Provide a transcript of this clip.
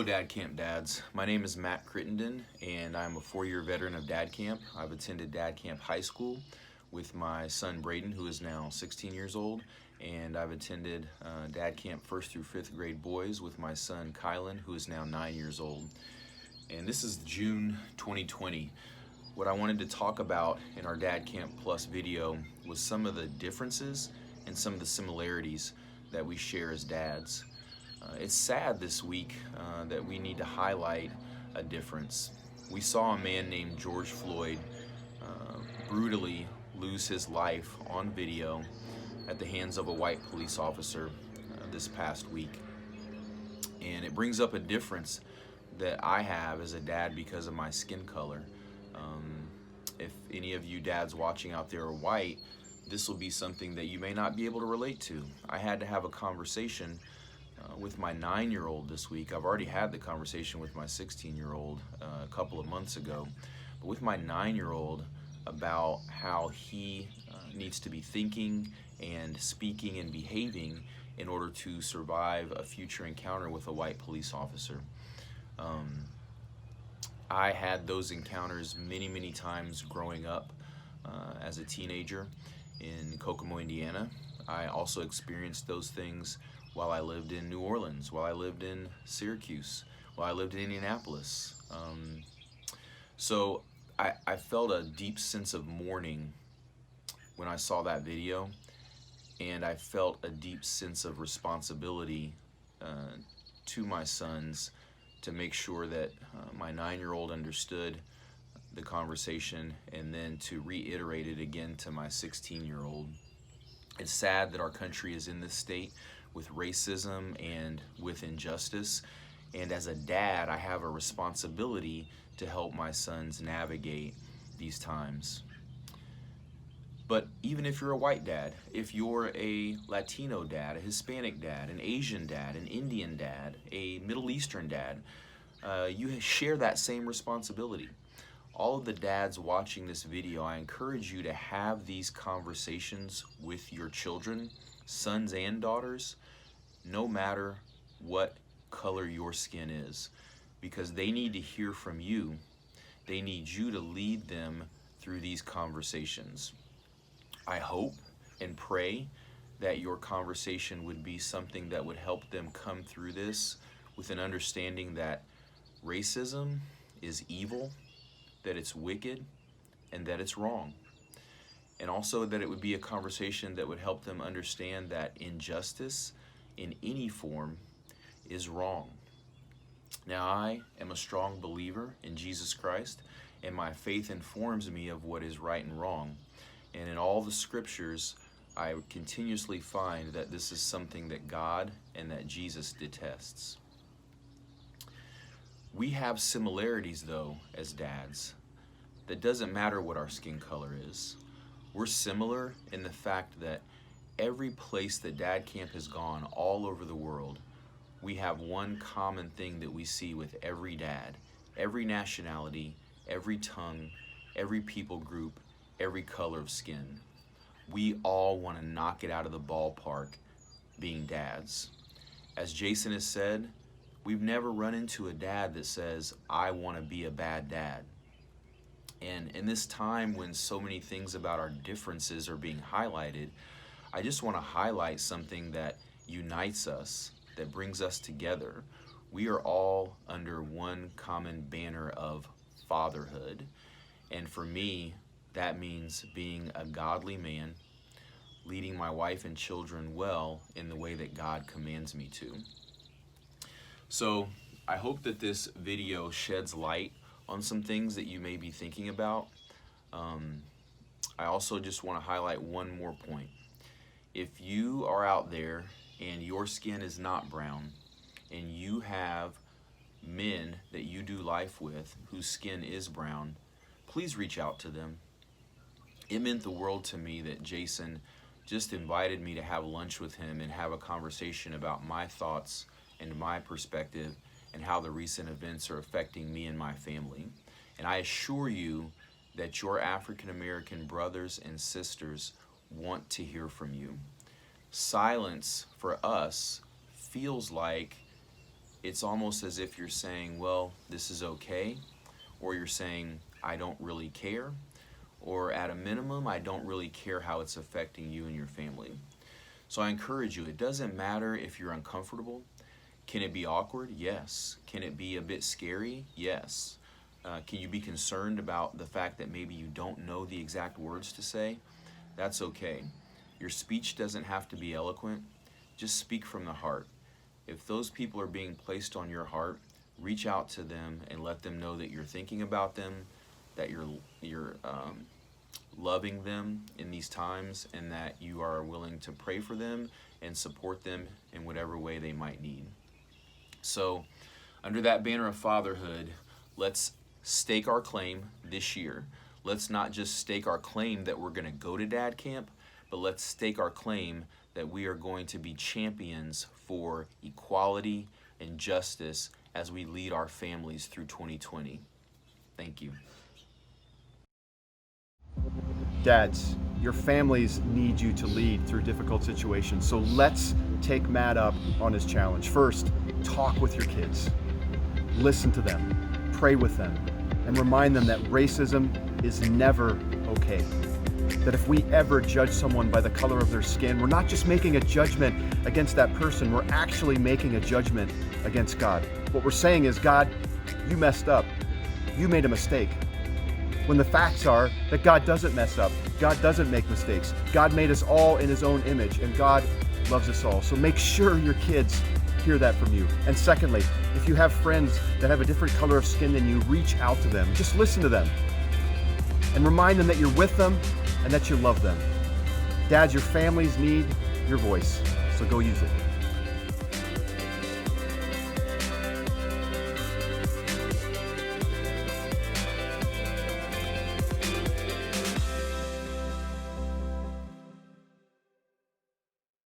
DADCAMP dads. My name is Matt Crittendon, and I'm a 4-year veteran of DADCAMP. I've attended DADCAMP High School with my son Braden, who is now 16 years old, and I've attended DADCAMP 1st through 5th grade boys with my son Kylan, who is now 9 years old. And this is June 2020. What I wanted to talk about in our DADCAMP Plus video was some of the differences and some of the similarities that we share as dads. It's sad this week that we need to highlight a difference. We saw a man named George Floyd brutally lose his life on video at the hands of a white police officer this past week. And it brings up a difference that I have as a dad because of my skin color. If any of you dads watching out there are white, this will be something that you may not be able to relate to. I had to have a conversation with my 9-year-old this week. I've already had the conversation with my 16-year-old a couple of months ago, but with my 9-year-old about how he needs to be thinking and speaking and behaving in order to survive a future encounter with a white police officer. I had those encounters many times growing up as a teenager in Kokomo, Indiana. I also experienced those things while I lived in New Orleans, while I lived in Syracuse, while I lived in Indianapolis. So I felt a deep sense of mourning when I saw that video, and I felt a deep sense of responsibility to my sons to make sure that my 9-year-old understood the conversation, and then to reiterate it again to my 16-year-old. It's sad that our country is in this state with racism and with injustice, and as a dad I have a responsibility to help my sons navigate these times. But even if you're a white dad, if you're a Latino dad, a Hispanic dad, an Asian dad, an Indian dad, a Middle Eastern dad, you share that same responsibility. All of the dads watching this video, I encourage you to have these conversations with your children, sons and daughters, no matter what color your skin is, because they need to hear from you. They need you to lead them through these conversations. I hope and pray that your conversation would be something that would help them come through this with an understanding that racism is evil, that it's wicked, and that it's wrong. And also that it would be a conversation that would help them understand that injustice in any form is wrong. Now, I am a strong believer in Jesus Christ, and my faith informs me of what is right and wrong. And in all the scriptures, I continuously find that this is something that God and that Jesus detests. We have similarities, though, as dads. That doesn't matter what our skin color is. We're similar in the fact that every place that DADCAMP has gone all over the world, we have one common thing that we see with every dad, every nationality, every tongue, every people group, every color of skin. We all want to knock it out of the ballpark being dads. As Jason has said, we've never run into a dad that says, I want to be a bad dad. And in this time when so many things about our differences are being highlighted, I just want to highlight something that unites us, that brings us together. We are all under one common banner of fatherhood. And for me, that means being a godly man, leading my wife and children well in the way that God commands me to. So I hope that this video sheds light on some things that you may be thinking about. I also just want to highlight one more point. If you are out there and your skin is not brown, and you have men that you do life with whose skin is brown, please reach out to them. It meant the world to me that Jason just invited me to have lunch with him and have a conversation about my thoughts and my perspective and how the recent events are affecting me and my family. And I assure you that your African American brothers and sisters want to hear from you. Silence for us feels like it's almost as if you're saying, well, this is okay, or you're saying, I don't really care, or at a minimum, I don't really care how it's affecting you and your family. So I encourage you, it doesn't matter if you're uncomfortable. Can it be awkward? Yes. Can it be a bit scary? Yes. Can you be concerned about the fact that maybe you don't know the exact words to say? That's okay. Your speech doesn't have to be eloquent. Just speak from the heart. If those people are being placed on your heart, reach out to them and let them know that you're thinking about them, that you're loving them in these times, and that you are willing to pray for them and support them in whatever way they might need. So, under that banner of fatherhood, let's stake our claim this year. Let's not just stake our claim that we're going to go to Dad Camp, but let's stake our claim that we are going to be champions for equality and justice as we lead our families through 2020. Thank you. Dads, your families need you to lead through difficult situations. So let's take Matt up on his challenge. First, talk with your kids. Listen to them, pray with them, and remind them that racism is never okay. That if we ever judge someone by the color of their skin, we're not just making a judgment against that person, we're actually making a judgment against God. What we're saying is, God, you messed up. You made a mistake. When the facts are that God doesn't mess up. God doesn't make mistakes. God made us all in his own image, and God loves us all. So make sure your kids hear that from you. And secondly, if you have friends that have a different color of skin than you, reach out to them. Just listen to them and remind them that you're with them and that you love them. Dads, your families need your voice, so go use it.